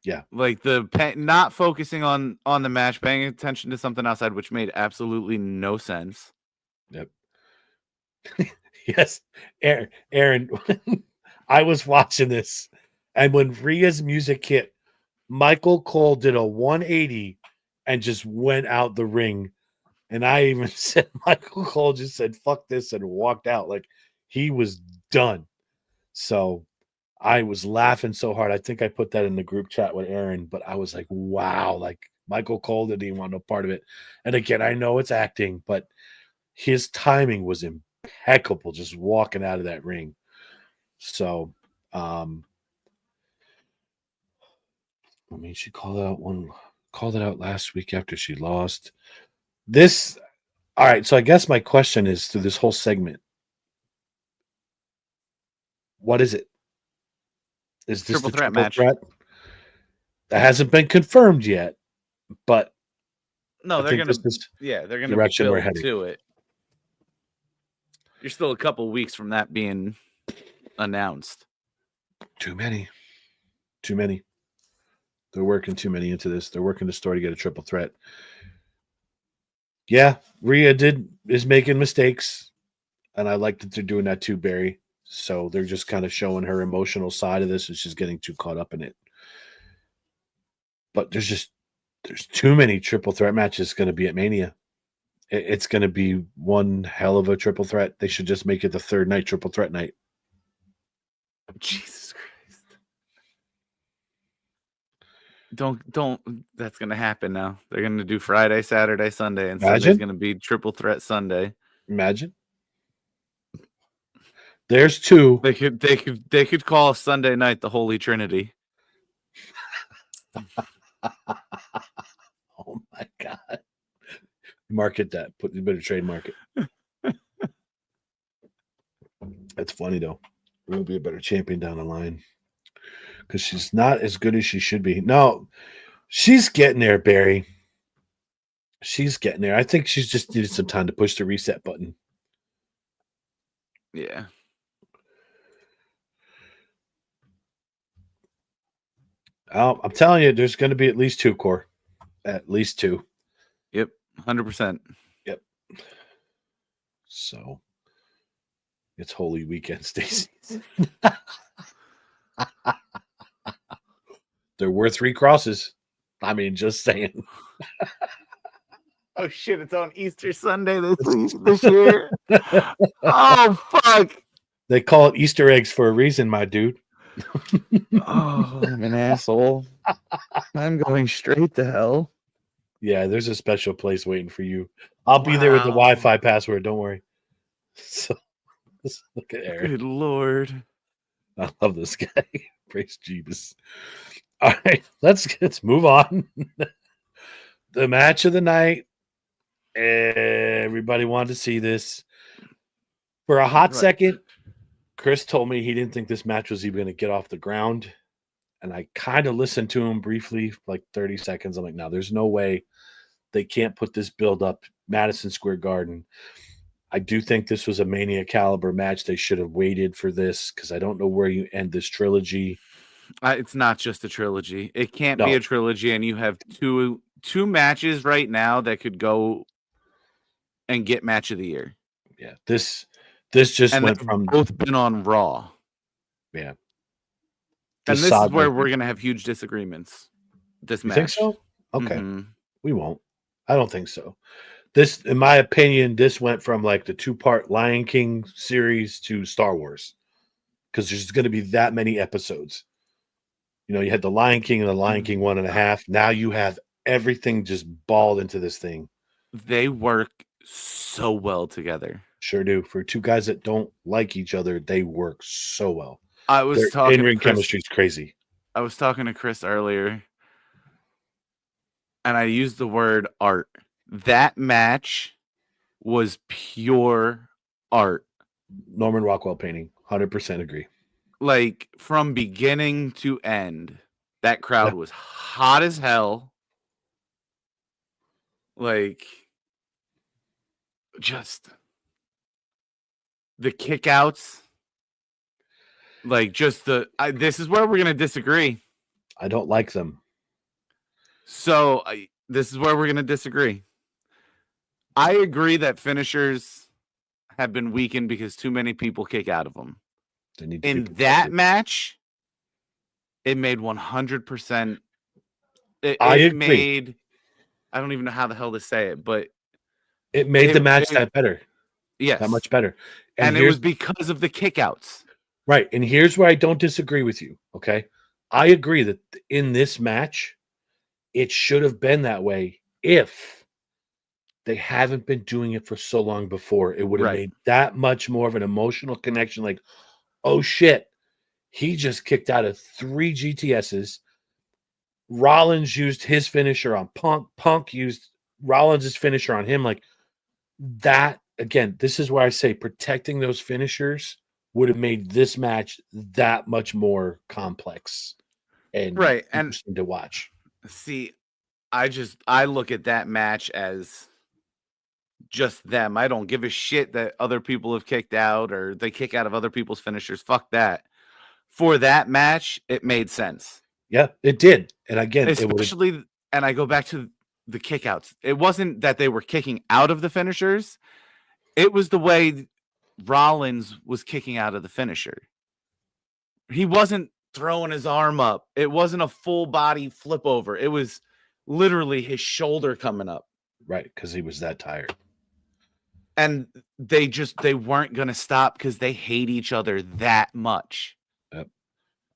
Yeah. Not focusing on the match, paying attention to something outside, which made absolutely no sense. Yep. Yes. Aaron, I was watching this, and when Rhea's music hit, Michael Cole did a 180 and just went out the ring. And I even said, Michael Cole just said, fuck this, and walked out. He was done. So I was laughing so hard. I think I put that in the group chat with Aaron, but I was like, wow, Michael Cole didn't even want no part of it. And again, I know it's acting, but his timing was impeccable just walking out of that ring. So, she called it out last week after she lost. All right, so I guess my question is, through this whole segment, what is it? Is this the triple threat match? That hasn't been confirmed yet, but no, they're going to direction we're heading to it. You're still a couple weeks from that being announced. Too many. They're working too many into this. They're working the story to get a triple threat. Yeah, Rhea is making mistakes, and I like that they're doing that too, Barry. So they're just kind of showing her emotional side of this, and she's getting too caught up in it. But there's There's too many triple threat matches going to be at Mania. It's going to be one hell of a triple threat. They should just make it the third night triple threat night. Jesus Christ. Don't that's gonna happen now. They're gonna do Friday, Saturday, Sunday, and Imagine. Sunday's gonna be triple threat Sunday. Imagine. There's two. They could call Sunday night the Holy Trinity. Oh my God. Market that. You better trademark it. That's funny though. We'll be a better champion down the line. Because she's not as good as she should be. No, she's getting there, Barry. She's getting there. I think she's just needed some time to push the reset button. Yeah. I'm telling you, there's going to be at least two, Core. At least two. Yep. 100%. Yep. So it's Holy Weekend, Stacey. There were 3 crosses. I mean, just saying. Oh shit! It's on Easter Sunday this year. Oh fuck! They call it Easter eggs for a reason, my dude. Oh, I'm an asshole. I'm going straight to hell. Yeah, there's a special place waiting for you. I'll be there with the Wi-Fi password. Don't worry. So, look at Aaron. Good Lord. I love this guy. Praise Jesus. All right, let's move on. The match of the night. Everybody wanted to see this. For a hot second, Chris told me he didn't think this match was even going to get off the ground. And I kind of listened to him briefly, like 30 seconds. I'm like, no, there's no way they can't put this build up Madison Square Garden. I do think this was a Mania caliber match. They should have waited for this because I don't know where you end this trilogy. It's not just a trilogy. It can't be a trilogy, and you have two matches right now that could go and get match of the year. Yeah, this just went from both been on Raw. Yeah, and this is where we're gonna have huge disagreements. This match. Think so? Okay, we won't. I don't think so. This, in my opinion, this went from like the 2-part Lion King series to Star Wars because there's going to be that many episodes. You know, you had the Lion King and the Lion King 1.5. Now you have everything just balled into this thing. They work so well together. Sure do. For 2 guys that don't like each other, they work so well. Their talking in-ring chemistry is crazy. I was talking to Chris earlier, and I used the word art. That match was pure art. Norman Rockwell painting. 100% agree. Like, from beginning to end, that crowd was hot as hell. Like, just the kickouts. Like, just this is where we're going to disagree. I don't like them. So, this is where we're going to disagree. I agree that finishers have been weakened because too many people kick out of them. In that match, it made 100%. I agree. Made, I don't even know how the hell to say it, but it made the match that better. Yes. That much better. And it was because of the kickouts. Right. And here's where I don't disagree with you. Okay. I agree that in this match, it should have been that way if they haven't been doing it for so long before. It would have made that much more of an emotional connection. Like, oh shit, he just kicked out of 3 GTSs. Rollins used his finisher on Punk. Punk used Rollins' finisher on him. Like that, again, this is where I say protecting those finishers would have made this match that much more complex and interesting to watch. See, I look at that match as just them. I don't give a shit that other people have kicked out or they kick out of other people's finishers. Fuck that. For that match, it made sense. Yeah, it did. And again, especially, and I go back to the kickouts. It wasn't that they were kicking out of the finishers. It was the way Rollins was kicking out of the finisher. He wasn't throwing his arm up. It wasn't a full body flip over. It was literally his shoulder coming up. Right, because he was that tired. And they weren't going to stop because they hate each other that much. Yep.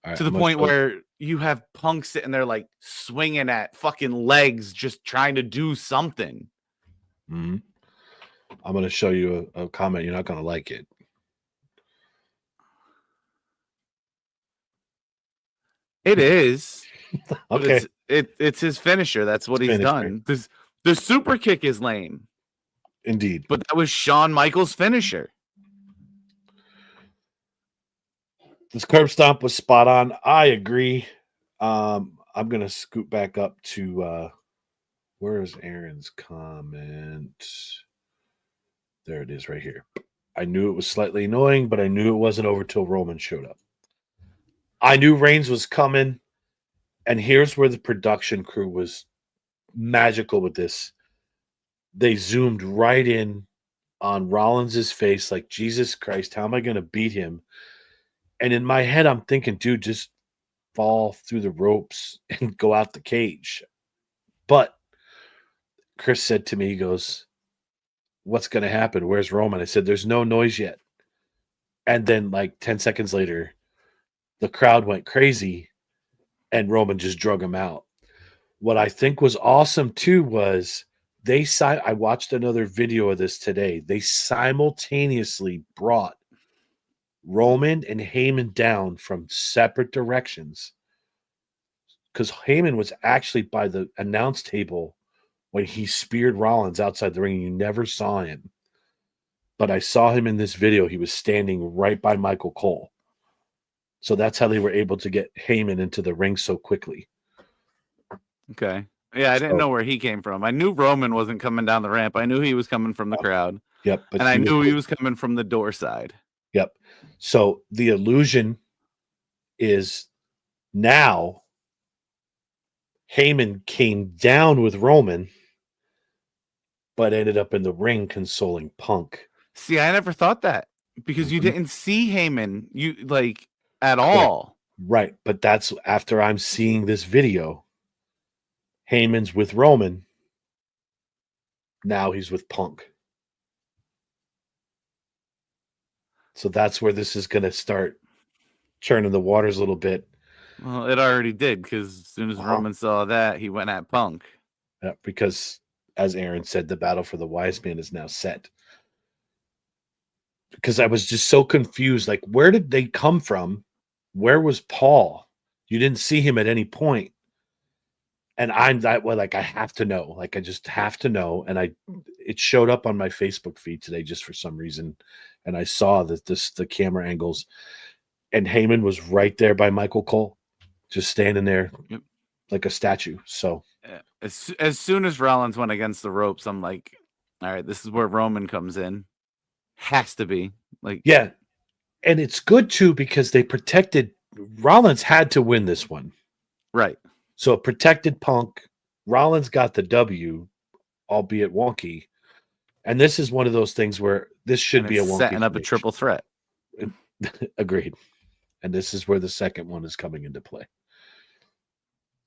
All right, To the I'm gonna point show- where you have Punk sitting there like swinging at fucking legs, just trying to do something. Mhm. I'm going to show you a comment. You're not going to like it. It is. But Okay. it's his finisher. That's what he's Finisher. done. The super kick is lame. Indeed. But that was Shawn Michaels' finisher. This curb stomp was spot on. I agree. I'm going to scoot back up to where is Aaron's comment? There it is right here. I knew it was slightly annoying, but I knew it wasn't over till Roman showed up. I knew Reigns was coming, and here's where the production crew was magical with this. They zoomed right in on Rollins's face, like, Jesus Christ, how am I going to beat him? And in my head, I'm thinking, dude, just fall through the ropes and go out the cage. But Chris said to me, he goes, what's going to happen? Where's Roman? I said, there's no noise yet. And then, like 10 seconds later, the crowd went crazy and Roman just drug him out. What I think was awesome too was I watched another video of this today. They simultaneously brought Roman and Heyman down from separate directions because Heyman was actually by the announce table when he speared Rollins outside the ring. And you never saw him, but I saw him in this video. He was standing right by Michael Cole. So that's how they were able to get Heyman into the ring so quickly. Okay. Yeah, I didn't know where he came from. I knew Roman wasn't coming down the ramp. I knew he was coming from the crowd. Yep. But and I knew he was coming from the door side. Yep. So the illusion is now Heyman came down with Roman, but ended up in the ring consoling Punk. See, I never thought that because you didn't see Heyman at all. Right. But that's after I'm seeing this video. Heyman's with Roman. Now he's with Punk. So that's where this is going to start churning the waters a little bit. Well, it already did because as soon as Roman saw that, he went at Punk. Yeah, because, as Aaron said, the battle for the wise man is now set. Because I was just so confused. Like, where did they come from? Where was Paul? You didn't see him at any point. And I'm that way, like, I have to know. Like, I just have to know. And it showed up on my Facebook feed today just for some reason. And I saw that the camera angles. And Heyman was right there by Michael Cole, just standing there like a statue. So as soon as Rollins went against the ropes, I'm like, all right, this is where Roman comes in. Has to be. Yeah. And it's good too because they protected Rollins had to win this one. Right. So it protected Punk. Rollins got the W, albeit wonky. And this is one of those things where this should be a wonky setting up finish. a triple threat. Agreed. And this is where the second one is coming into play.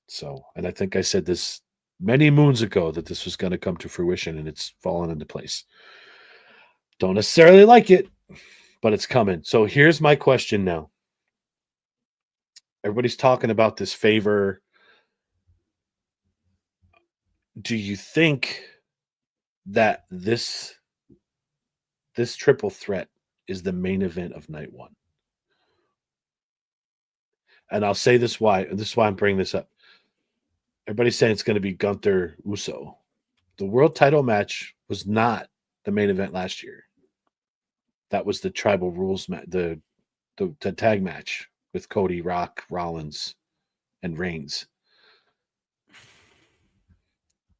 So, and I think I said this many moons ago that this was going to come to fruition, and it's fallen into place. Don't necessarily like it, but it's coming. So here's my question now. Everybody's talking about this favor. Do you think that this triple threat is the main event of night one? And I'll say this why. This is why I'm bringing this up. Everybody's saying it's going to be Gunther Uso. The world title match was not the main event last year. That was the tribal rules match, the tag match with Cody, Rock, Rollins, and Reigns.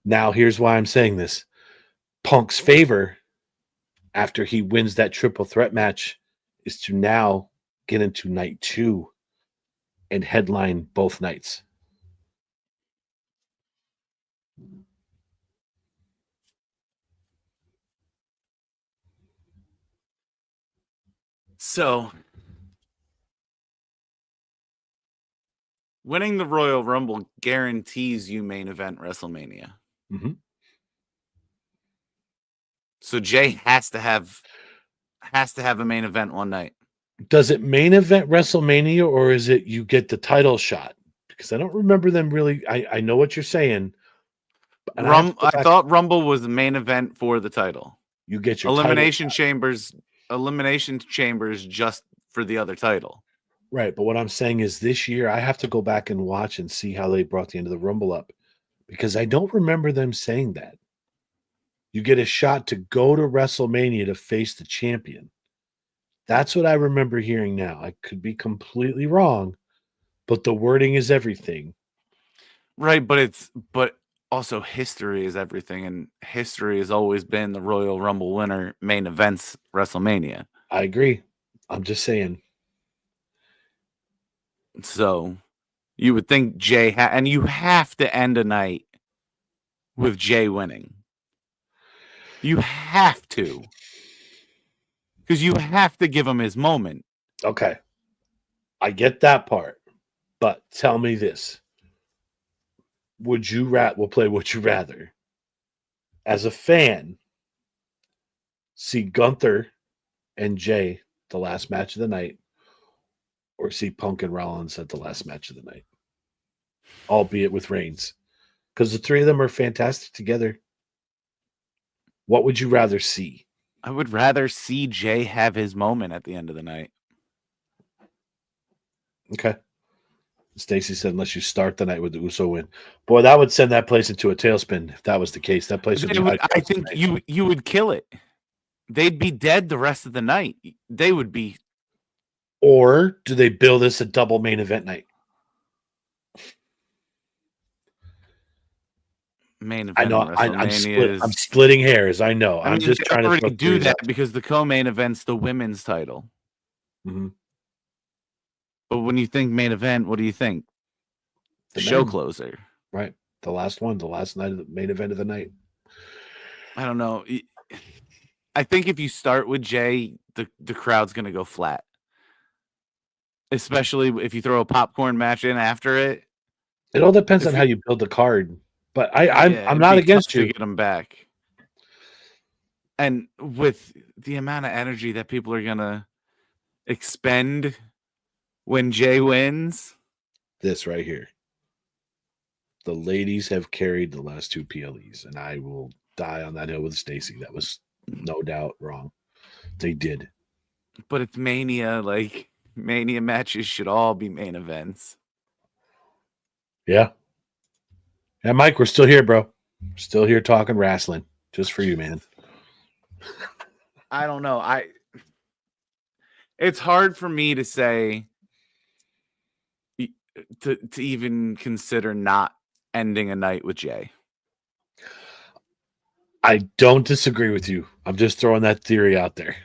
Now, here's why I'm saying this. Punk's favor after he wins that triple threat match is to now get into night two and headline both nights. So Winning the Royal Rumble guarantees you main event WrestleMania. Mm-hmm. So Jay has to have a main event one night. Does it main event WrestleMania, or is it you get the title shot? Because I don't remember them really. I know what you're saying. And I thought Rumble was the main event for the title. You get your elimination chambers just for the other title. Right, but what I'm saying is this year I have to go back and watch and see how they brought the end of the Rumble up, because I don't remember them saying that. You get a shot to go to WrestleMania to face the champion. That's what I remember hearing now. I could be completely wrong, but the wording is everything. Right, but also history is everything, and history has always been the Royal Rumble winner main events WrestleMania. I agree. I'm just saying. So you would think Jay and you have to end a night with Jay winning. You have to. Because you have to give him his moment. Okay. I get that part. But tell me this. We'll play Would You Rather. As a fan, see Gunther and Jay the last match of the night, or see Punk and Rollins at the last match of the night, albeit with Reigns, because the three of them are fantastic together. What would you rather see? I would rather see Jay have his moment at the end of the night. Okay. Stacy said, unless you start the night with the Uso win. Boy, that would send that place into a tailspin if that was the case. That place would be I think you would kill it. They'd be dead the rest of the night. They would be. Or do they bill this a double main event night? Main event. I know. I'm splitting hairs. I know. I'm just trying to do that because the co-main event's the women's title. Mm-hmm. But when you think main event, what do you think? The show closer. Right. The last one, the last night of the main event of the night. I don't know. I think if you start with Jay, the crowd's going to go flat. Especially if you throw a popcorn match in after it. It all depends on how you build the card. But I'm not against you. To get them back. And with the amount of energy that people are going to expend when Jay wins. This right here. The ladies have carried the last two PLEs, and I will die on that hill with Stacy. That was no doubt wrong. They did. But it's Mania. Like, Mania matches should all be main events. Yeah. Yeah, Mike, we're still here, bro. We're still here talking wrestling. Just for you, man. I don't know. It's hard for me to say to even consider not ending a night with Jay. I don't disagree with you. I'm just throwing that theory out there.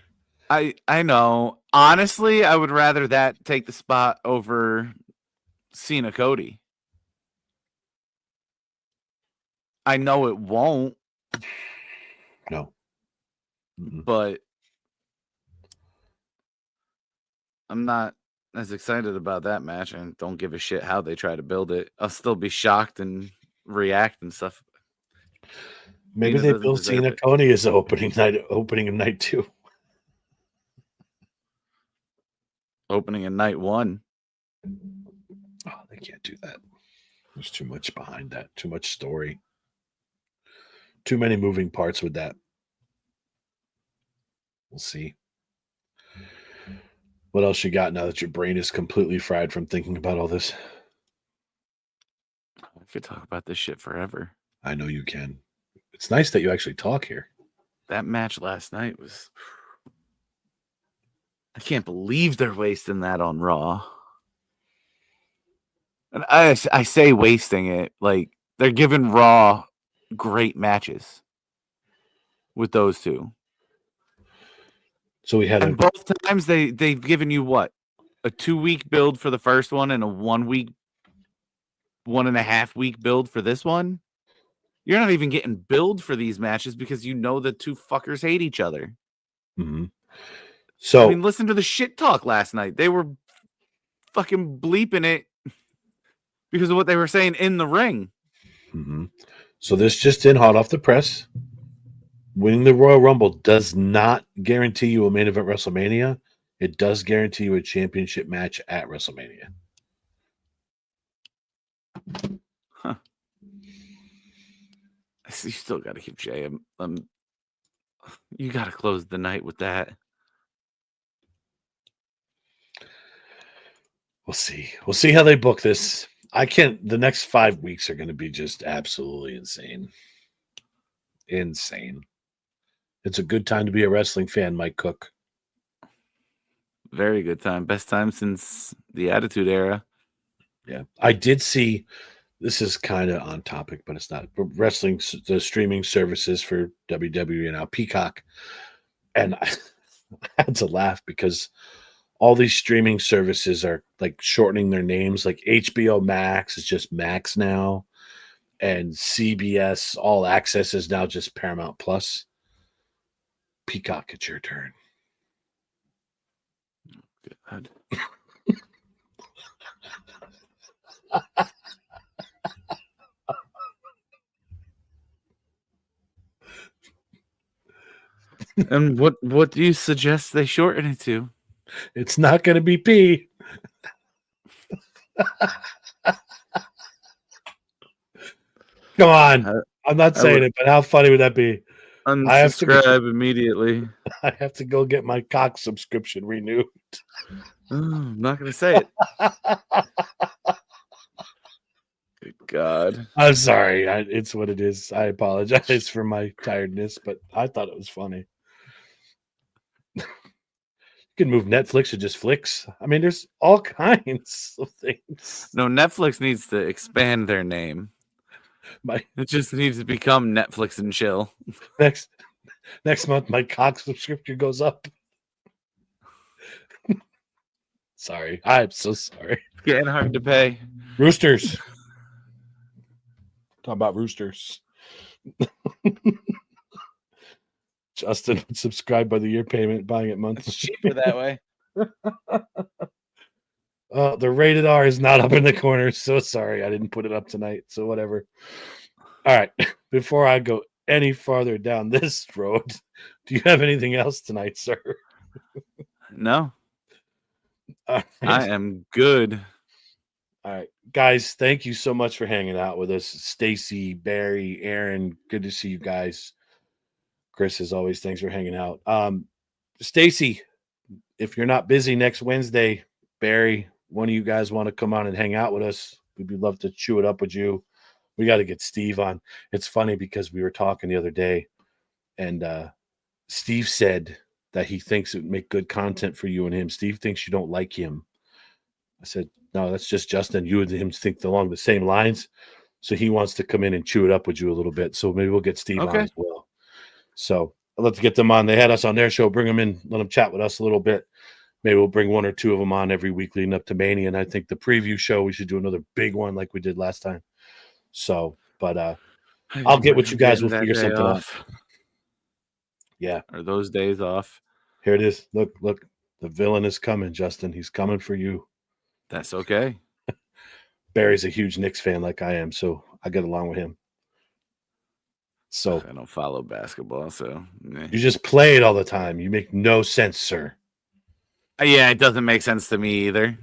I know. Honestly, I would rather that take the spot over Cena Cody. I know it won't. No. Mm-mm. But I'm not as excited about that match, and don't give a shit how they try to build it. I'll still be shocked and react and stuff. Maybe they build Cena Cody as the opening of night 2. Opening in night 1. Oh, they can't do that. There's too much behind that. Too much story. Too many moving parts with that. We'll see. What else you got now that your brain is completely fried from thinking about all this? I could talk about this shit forever. I know you can. It's nice that you actually talk here. That match last night was... I can't believe they're wasting that on Raw. And I say wasting it. Like, they're giving Raw great matches with those two. So we had both times they've given you what? A 2-week build for the first one and a 1.5 week build for this one. You're not even getting build for these matches because you know the two fuckers hate each other. Mm-hmm. So I mean, listen to the shit talk last night. They were fucking bleeping it because of what they were saying in the ring. Mm-hmm. So this just in, hot off the press. Winning the Royal Rumble does not guarantee you a main event WrestleMania. It does guarantee you a championship match at WrestleMania. Huh. You still got to keep Jay. You got to close the night with that. We'll see. We'll see how they book this. I can't. The next 5 weeks are going to be just absolutely insane. Insane. It's a good time to be a wrestling fan, Mike Cook. Very good time. Best time since the Attitude Era. Yeah. I did see, this is kind of on topic, but it's not. Wrestling, the streaming services for WWE now, Peacock. And I had to laugh because all these streaming services are like shortening their names. Like HBO Max is just Max now. And CBS All Access is now just Paramount Plus. Peacock, it's your turn. God. And what do you suggest they shorten it to? It's not going to be P. Come on. I'm not saying it, but how funny would that be? Unsubscribe immediately. I have to go get my Cox subscription renewed. I'm not going to say it. Good God. I'm sorry. It's what it is. I apologize for my tiredness, but I thought it was funny. You can move Netflix to just Flicks. I mean, there's all kinds of things. No, Netflix needs to expand their name. It just needs to become Netflix and chill. Next month, my Cox subscription goes up. Sorry. I'm so sorry. Getting hard to pay. Roosters. Talk about roosters. Justin would subscribe by the year payment, buying it monthly. It's cheaper that way. The rated R is not up in the corner. So sorry. I didn't put it up tonight. So whatever. All right. Before I go any farther down this road, do you have anything else tonight, sir? No. Right. I am good. All right. Guys, thank you so much for hanging out with us. Stacy, Barry, Aaron, good to see you guys. Chris, as always, thanks for hanging out. Stacy, if you're not busy next Wednesday, Barry, one of you guys want to come on and hang out with us, we'd love to chew it up with you. We got to get Steve on. It's funny because we were talking the other day, and Steve said that he thinks it would make good content for you and him. Steve thinks you don't like him. I said, no, that's just Justin. You and him think along the same lines. So he wants to come in and chew it up with you a little bit. So maybe we'll get Steve on as well. So I'd love to get them on. They had us on their show. Bring them in. Let them chat with us a little bit. Maybe we'll bring one or two of them on every week leading up to Mania. And I think the preview show, we should do another big one like we did last time. So, but I'll get with you guys. We'll figure something out. Yeah. Are those days off? Here it is. Look. The villain is coming, Justin. He's coming for you. That's okay. Barry's a huge Knicks fan like I am, so I get along with him. So I don't follow basketball, so you just play it all the time. You make no sense, sir. Yeah, it doesn't make sense to me either.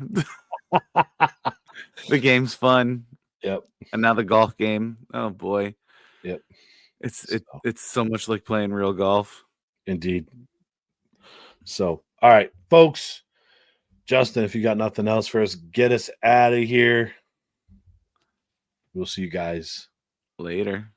The game's fun. Yep. And now the golf game. Oh boy. Yep. It's so much like playing real golf. Indeed. So, all right, folks. Justin, if you got nothing else for us, get us out of here. We'll see you guys later.